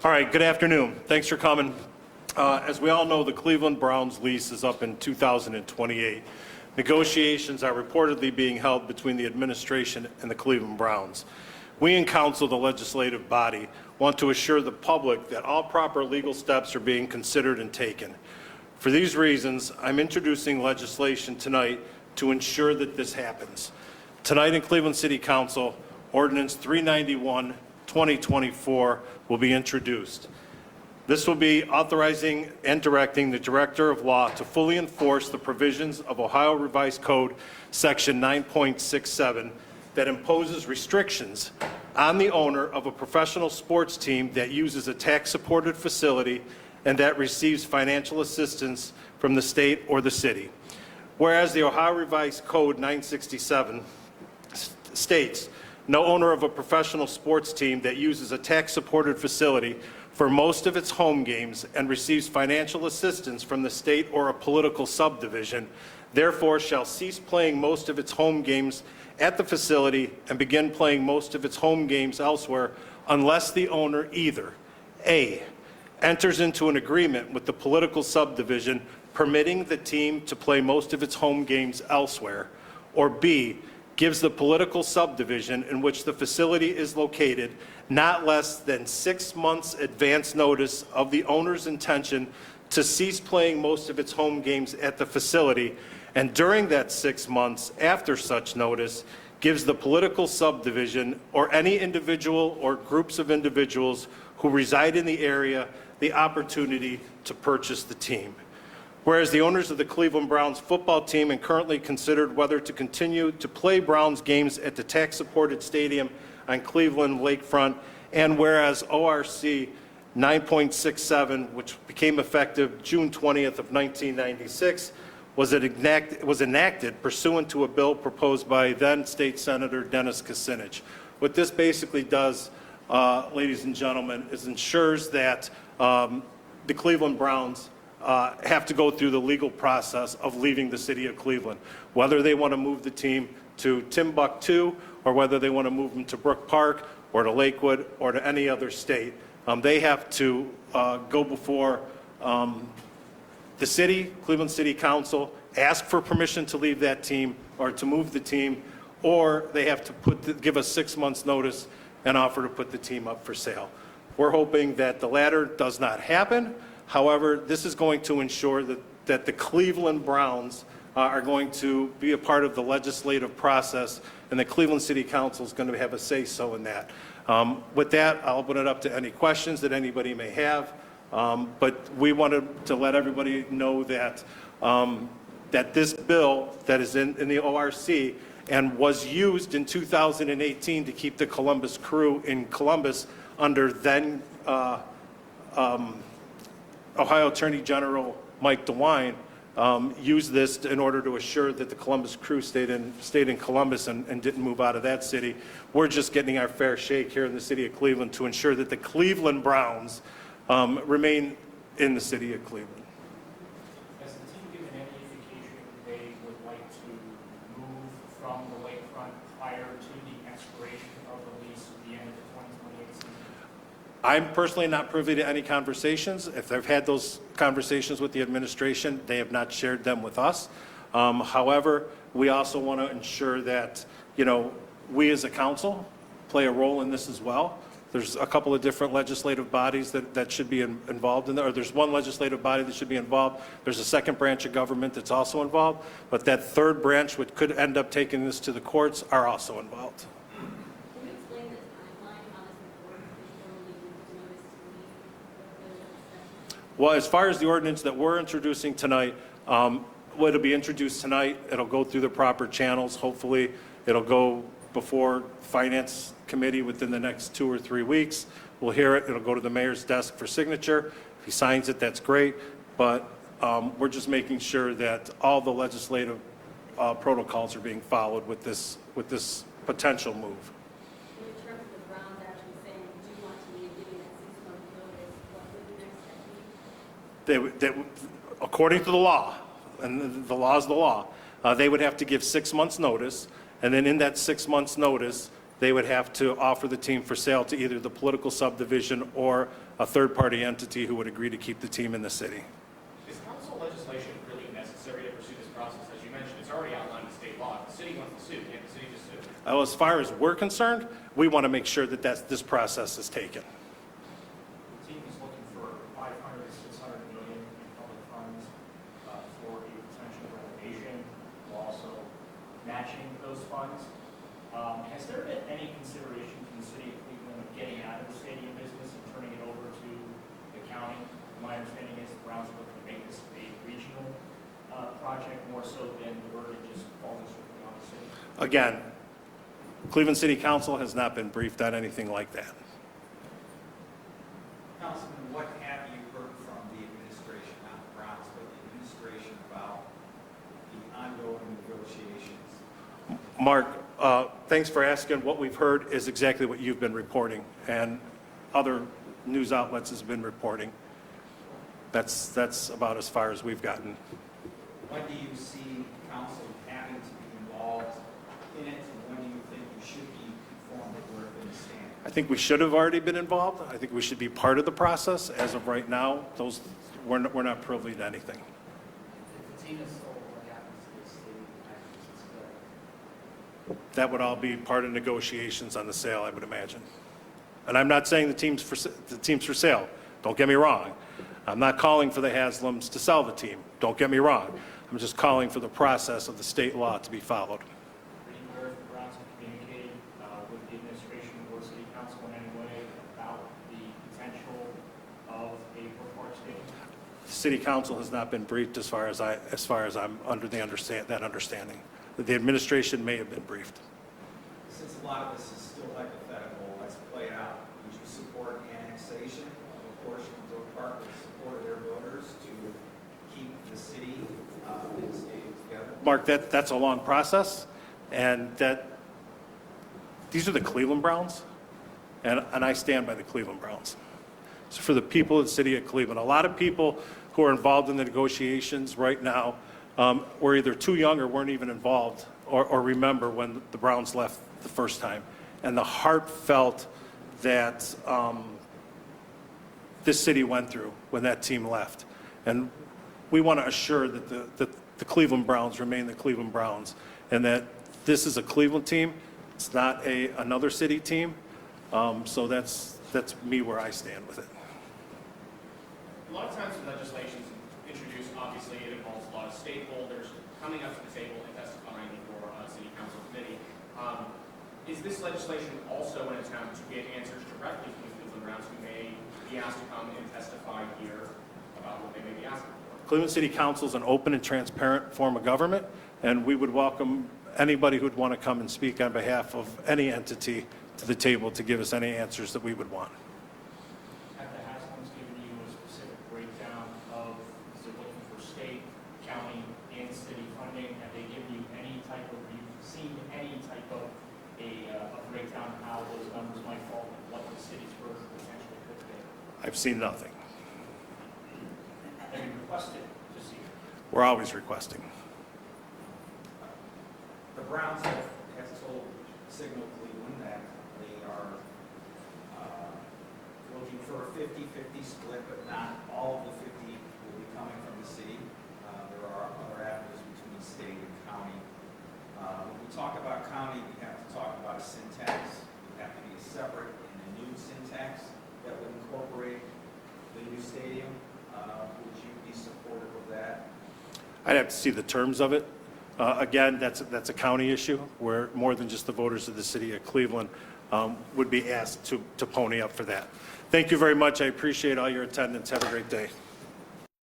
All right, good afternoon. Thanks for coming. As we all know, the Cleveland Browns lease is up in 2028. Negotiations are reportedly being held between the administration and the Cleveland Browns. We in council, the legislative body, want to assure the public that all proper legal steps are being considered and taken. For these reasons, I'm introducing legislation tonight to ensure that this happens. Tonight in Cleveland City Council, Ordinance 391, 2024 will be introduced. This will be authorizing and directing the Director of Law to fully enforce the provisions of Ohio Revised Code Section 9.67 that imposes restrictions on the owner of a professional sports team that uses a tax-supported facility and that receives financial assistance from the state or the city. Whereas the Ohio Revised Code 967 states, no owner of a professional sports team that uses a tax-supported facility for most of its home games and receives financial assistance from the state or a political subdivision, therefore shall cease playing most of its home games at the facility and begin playing most of its home games elsewhere unless the owner either A, enters into an agreement with the political subdivision permitting the team to play most of its home games elsewhere, or B, gives the political subdivision in which the facility is located not less than 6 months advance notice of the owner's intention to cease playing most of its home games at the facility, and during that 6 months after such notice, gives the political subdivision or any individual or groups of individuals who reside in the area the opportunity to purchase the team. Whereas the owners of the Cleveland Browns football team and currently considered whether to continue to play Browns games at the tax-supported stadium on Cleveland Lakefront, and whereas ORC 9.67, which became effective June 20th of 1996, was enacted pursuant to a bill proposed by then State Senator Dennis Kucinich. What this basically does, ladies and gentlemen, is ensures that the Cleveland Browns have to go through the legal process of leaving the city of Cleveland, whether they want to move the team to Timbuktu or whether they want to move them to Brook Park or to Lakewood or to any other state. They have to go before the city, Cleveland City Council, ask for permission to leave that team or to move the team, or they have to give us 6 months notice and offer to put the team up for sale. We're hoping that the latter does not happen. However, this is going to ensure that the Cleveland Browns are going to be a part of the legislative process, and the Cleveland City Council is going to have a say-so in that. With that, I'll open it up to any questions that anybody may have. But we wanted to let everybody know that that this bill that is in the ORC and was used in 2018 to keep the Columbus Crew in Columbus under then Ohio Attorney General Mike DeWine, used this in order to assure that the Columbus Crew stayed in Columbus and didn't move out of that city. We're just getting our fair shake here in the city of Cleveland to ensure that the Cleveland Browns remain in the city of Cleveland. Has the team given any indication they would like to move from the lakefront prior to the expiration of the lease at the end of the 2028 season? I'm personally not privy to any conversations. If they've had those conversations with the administration, they have not shared them with us. However, we also want to ensure that, we as a council play a role in this as well. There's a couple of different legislative bodies that should be involved in there, or there's one legislative body that should be involved. There's a second branch of government that's also involved, but that third branch, which could end up taking this to the courts, are also involved. Can you explain the timeline on this report before we notice to leave? Well, as far as the ordinance that we're introducing tonight, it'll be introduced tonight. It'll go through the proper channels. Hopefully, it'll go before Finance Committee within the next 2 or 3 weeks. We'll hear it. It'll go to the mayor's desk for signature. If he signs it, that's great. But we're just making sure that all the legislative protocols are being followed with this potential move. In terms of the Browns actually saying, do you want to leave, giving that 6 month notice, what would the next step be? According to the law, and the law is the law, they would have to give 6 months notice, and then in that 6 months notice, they would have to offer the team for sale to either the political subdivision or a third-party entity who would agree to keep the team in the city. Is council legislation really necessary to pursue this process? As you mentioned, it's already outlined in state law. If the city wants to sue, can't the city just sue? As far as we're concerned, we want to make sure that this process is taken. The team is looking for 500 to 600 million in public funds for a potential renovation, while also matching those funds. Has there been any consideration from the city of Cleveland of getting out of the stadium business and turning it over to the county? My understanding is the Browns are looking to make this a regional project more so than the burden just falling strictly on the city. Again, Cleveland City Council has not been briefed on anything like that. Councilman, what have you heard from the administration, not the Browns, but the administration about the ongoing negotiations? Mark, thanks for asking. What we've heard is exactly what you've been reporting, and other news outlets has been reporting. That's about as far as we've gotten. When do you see council having to be involved in it, and when do you think you should be informed of where things stand? I think we should have already been involved. I think we should be part of the process. As of right now, we're not privy to anything. If the team is sold, what happens to the stadium after it's split? That would all be part of negotiations on the sale, I would imagine. And I'm not saying the team's for sale. Don't get me wrong. I'm not calling for the Haslams to sell the team. Don't get me wrong. I'm just calling for the process of the state law to be followed. Are you aware if the Browns have communicated with the administration or city council in any way about the potential of a Brook Park stadium? The city council has not been briefed as far as I'm under that understanding. The administration may have been briefed. Since a lot of this is still hypothetical, let's play it out. Would you support annexation of a portion of Brook Park with support of their voters to keep the city and the stadium together? Mark, that's a long process, and these are the Cleveland Browns, and I stand by the Cleveland Browns. So for the people of the city of Cleveland, a lot of people who are involved in the negotiations right now were either too young or weren't even involved or remember when the Browns left the first time. And the heartfelt that this city went through when that team left. And we want to assure that the Cleveland Browns remain the Cleveland Browns, and that this is a Cleveland team. It's not another city team. So that's me where I stand with it. A lot of times when legislation is introduced, obviously it involves a lot of stakeholders coming up to the table and testifying before a city council committee. Is this legislation also an attempt to get answers directly from the Cleveland Browns who may be asked to come and testify here about what they may be asking for? Cleveland City Council is an open and transparent form of government, and we would welcome anybody who'd want to come and speak on behalf of any entity to the table to give us any answers that we would want. Have the Haslams given you a specific breakdown of, is it looking for state, county, and city funding? Have they given you any type of, have you seen any type of a breakdown of how those numbers might fall and what the city's version potentially could be? I've seen nothing. Have you requested to see it? We're always requesting. The Browns have told Signal Cleveland that they are looking for a 50-50 split, but not all of the 50 will be coming from the city. There are other avenues between state and county. When we talk about county, we have to talk about a syntax. It would have to be a separate and a new syntax that would incorporate the new stadium. Would you be supportive of that? I'd have to see the terms of it. Again, that's a county issue where more than just the voters of the city of Cleveland would be asked to pony up for that. Thank you very much. I appreciate all your attendance. Have a great day.